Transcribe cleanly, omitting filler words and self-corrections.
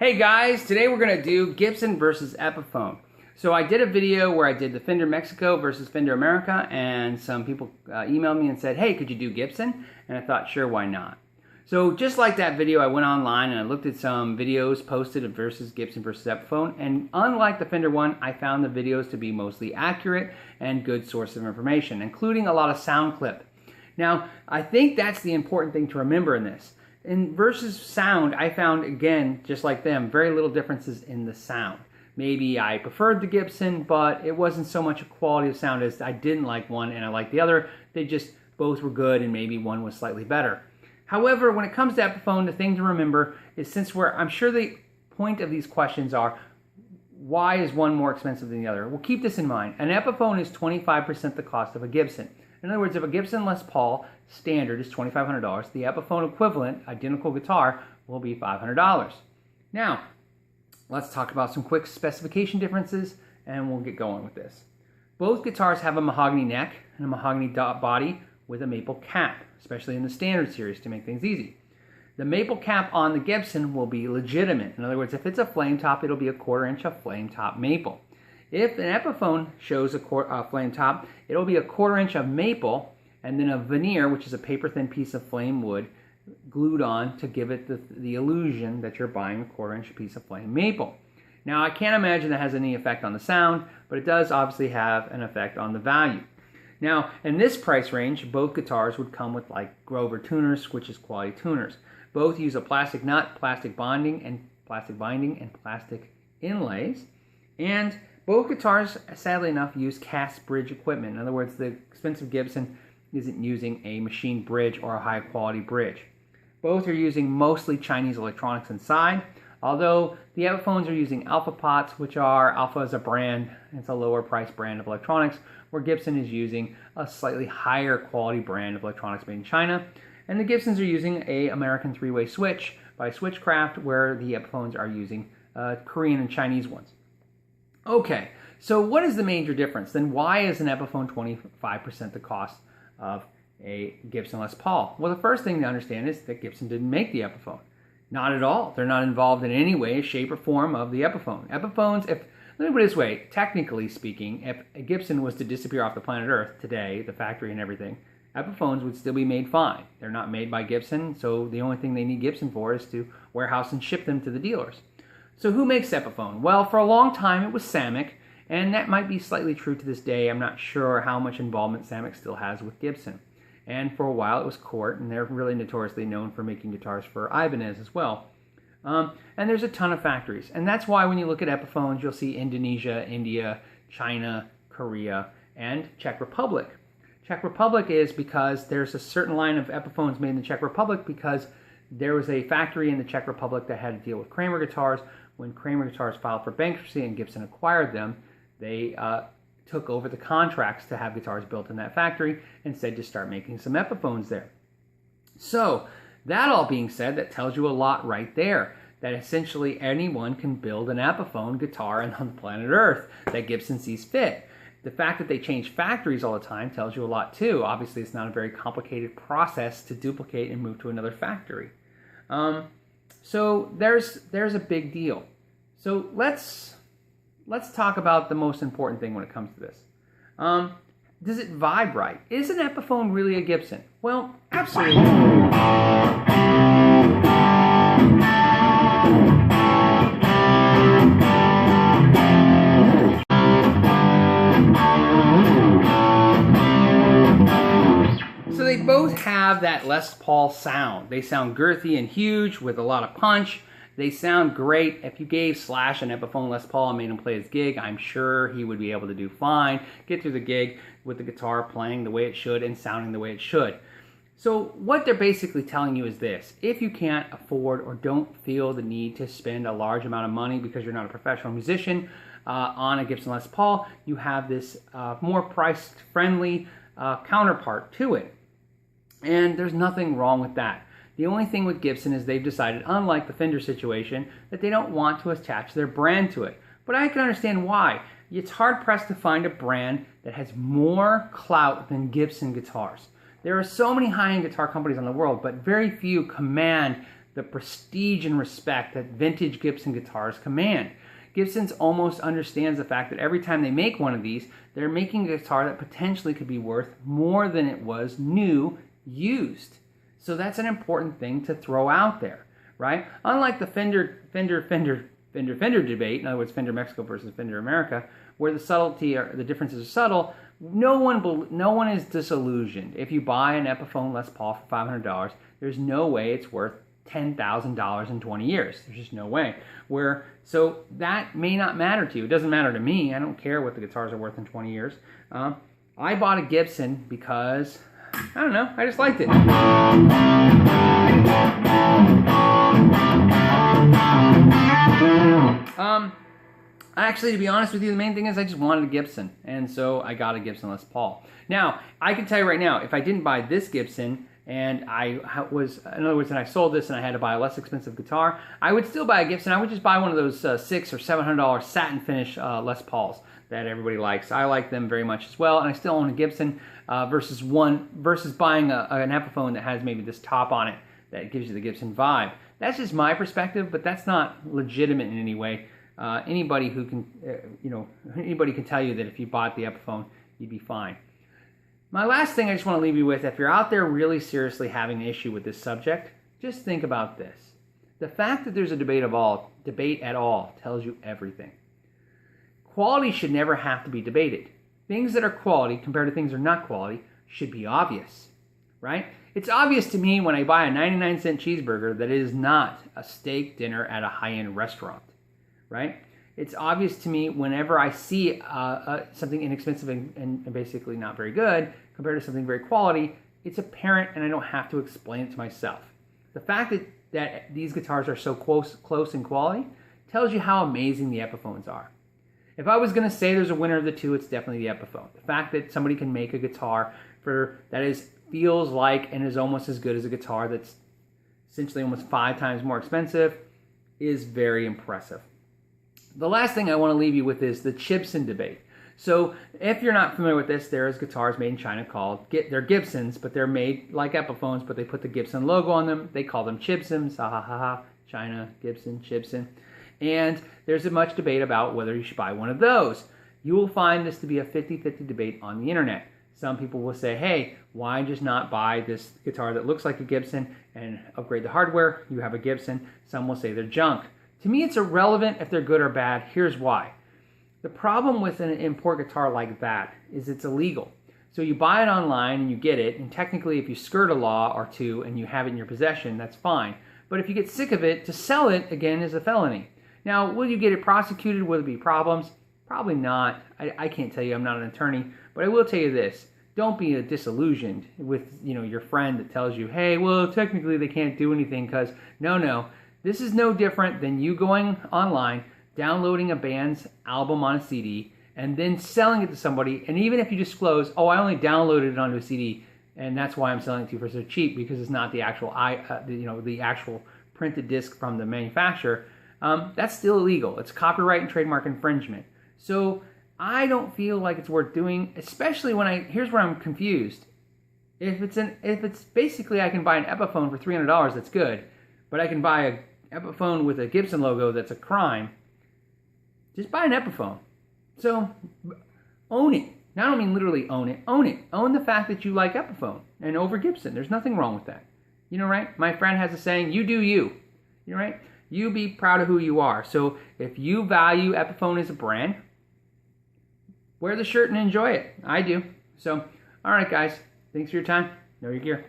Hey guys, today we're going to do Gibson versus Epiphone. So I did a video where I did the Fender Mexico versus Fender America, and some people emailed me and said, hey, could you do Gibson? And I thought, sure, why not? So just like that video, I went online and I looked at some videos posted of versus Gibson versus Epiphone, and unlike the Fender one, I found the videos to be mostly accurate and good source of information, including a lot of sound clip. Now, I think that's the important thing to remember in this. In versus sound, I found, again, just like them, very little differences in the sound. Maybe I preferred the Gibson, but it wasn't so much a quality of sound as I didn't like one and I liked the other. They just both were good, and maybe one was slightly better. However, when it comes to Epiphone, the thing to remember is, since I'm sure the point of these questions are, why is one more expensive than the other? Well, keep this in mind. An Epiphone is 25% the cost of a Gibson. In other words, if a Gibson Les Paul standard is $2,500, the Epiphone equivalent, identical guitar, will be $500. Now, let's talk about some quick specification differences, and we'll get going with this. Both guitars have a mahogany neck and a mahogany body with a maple cap, especially in the standard series, to make things easy. The maple cap on the Gibson will be legitimate. In other words, if it's a flame top, it'll be a 1/4 inch of flame top maple. If an Epiphone shows a flame top, it'll be a 1/4 inch of maple and then a veneer, which is a paper-thin piece of flame wood, glued on to give it the illusion that you're buying a 1/4 inch piece of flame maple. Now, I can't imagine that has any effect on the sound, but it does obviously have an effect on the value. Now, in this price range, both guitars would come with like Grover tuners, which is quality tuners. Both use a plastic nut, plastic binding, and plastic inlays. And both guitars, sadly enough, use cast bridge equipment. In other words, the expensive Gibson isn't using a machine bridge or a high-quality bridge. Both are using mostly Chinese electronics inside, although the Epiphones are using Alpha pots, which are, Alpha is a brand, it's a lower price brand of electronics, where Gibson is using a slightly higher quality brand of electronics made in China. And the Gibsons are using a American three-way switch by Switchcraft, where the Epiphones are using Korean and Chinese ones. Okay, so what is the major difference? Then why is an Epiphone 25% the cost of a Gibson Les Paul? Well, the first thing to understand is that Gibson didn't make the Epiphone. Not at all. They're not involved in any way, shape, or form of the Epiphone. Epiphones, let me put it this way, technically speaking, if a Gibson was to disappear off the planet Earth today, the factory and everything, Epiphones would still be made fine. They're not made by Gibson, so the only thing they need Gibson for is to warehouse and ship them to the dealers. So who makes Epiphone? Well, for a long time it was Samick, and that might be slightly true to this day. I'm not sure how much involvement Samick still has with Gibson. And for a while it was Cort, and they're really notoriously known for making guitars for Ibanez as well. And there's a ton of factories, and that's why when you look at Epiphones, you'll see Indonesia, India, China, Korea, and Czech Republic. Czech Republic is because there's a certain line of Epiphones made in the Czech Republic because there was a factory in the Czech Republic that had to deal with Kramer guitars. When Kramer guitars filed for bankruptcy and Gibson acquired them, they took over the contracts to have guitars built in that factory and said to start making some Epiphones there. So, that all being said, that tells you a lot right there, that essentially anyone can build an Epiphone guitar on the planet Earth that Gibson sees fit. The fact that they change factories all the time tells you a lot too. Obviously, it's not a very complicated process to duplicate and move to another factory. So there's a big deal. So let's talk about the most important thing when it comes to this. Does it vibe right? Is an Epiphone really a Gibson? Well, absolutely. So they both have that Les Paul sound. They sound girthy and huge with a lot of punch. They sound great. If you gave Slash an Epiphone Les Paul and made him play his gig, I'm sure he would be able to do fine, get through the gig with the guitar playing the way it should and sounding the way it should. So what they're basically telling you is this: if you can't afford or don't feel the need to spend a large amount of money because you're not a professional musician on a Gibson Les Paul, you have this more price-friendly counterpart to it. And there's nothing wrong with that. The only thing with Gibson is they've decided, unlike the Fender situation, that they don't want to attach their brand to it. But I can understand why. It's hard-pressed to find a brand that has more clout than Gibson guitars. There are so many high-end guitar companies in the world, but very few command the prestige and respect that vintage Gibson guitars command. Gibson's almost understands the fact that every time they make one of these, they're making a guitar that potentially could be worth more than it was new, used. So that's an important thing to throw out there, right? Unlike the Fender debate, in other words, Fender Mexico versus Fender America, where the subtlety or the differences are subtle, no one is disillusioned. If you buy an Epiphone Les Paul for $500, there's no way it's worth $10,000 in 20 years. There's just no way. So that may not matter to you. It doesn't matter to me. I don't care what the guitars are worth in 20 years. I bought a Gibson because, I don't know, I just liked it. Actually, to be honest with you, the main thing is I just wanted a Gibson, and so I got a Gibson Les Paul. Now, I can tell you right now, if I didn't buy this Gibson, and in other words, and I sold this and I had to buy a less expensive guitar, I would still buy a Gibson. I would just buy one of those $600 or $700 satin finish Les Pauls that everybody likes. I like them very much as well, and I still own a Gibson versus buying an Epiphone that has maybe this top on it that gives you the Gibson vibe. That's just my perspective, but that's not legitimate in any way. Anybody can tell you that if you bought the Epiphone, you'd be fine. My last thing I just want to leave you with, if you're out there really seriously having an issue with this subject, just think about this. The fact that there's a debate at all tells you everything. Quality should never have to be debated. Things that are quality compared to things that are not quality should be obvious, right? It's obvious to me when I buy a 99-cent cheeseburger that it is not a steak dinner at a high-end restaurant, right? It's obvious to me whenever I see something inexpensive and basically not very good compared to something very quality. It's apparent, and I don't have to explain it to myself. The fact that these guitars are so close in quality tells you how amazing the Epiphones are. If I was going to say there's a winner of the two, it's definitely the Epiphone. The fact that somebody can make a guitar that feels like and is almost as good as a guitar that's essentially almost 5 times more expensive is very impressive. The last thing I want to leave you with is the Gibson debate. So if you're not familiar with this, there is guitars made in China they're Gibsons, but they're made like Epiphones, but they put the Gibson logo on them. They call them Gibsons. Ha ha ha ha. China, Gibson, Gibson. And there's much debate about whether you should buy one of those. You will find this to be a 50-50 debate on the internet. Some people will say, hey, why just not buy this guitar that looks like a Gibson and upgrade the hardware? You have a Gibson. Some will say they're junk. To me, it's irrelevant if they're good or bad. Here's why. The problem with an import guitar like that is it's illegal. So you buy it online and you get it, and technically if you skirt a law or two and you have it in your possession, that's fine. But if you get sick of it, to sell it, again, is a felony. Now, will you get it prosecuted? Will there be problems? Probably not. I can't tell you, I'm not an attorney, but I will tell you this. Don't be disillusioned with your friend that tells you, hey, well, technically they can't do anything because, no. This is no different than you going online, downloading a band's album on a CD, and then selling it to somebody. And even if you disclose, oh, I only downloaded it onto a CD, and that's why I'm selling it to you for so cheap because it's not the actual, the actual printed disc from the manufacturer. That's still illegal. It's copyright and trademark infringement. So I don't feel like it's worth doing, especially here's where I'm confused. If it's basically I can buy an Epiphone for $300, that's good, but I can buy a Epiphone with a Gibson logo, that's a crime. Just buy an Epiphone. So own it. Now, I don't mean literally own it. Own it. Own the fact that you like Epiphone and over Gibson. There's nothing wrong with that. Right? My friend has a saying, you do you. Right? You be proud of who you are. So if you value Epiphone as a brand, wear the shirt and enjoy it. I do. So, all right, guys. Thanks for your time. Know your gear.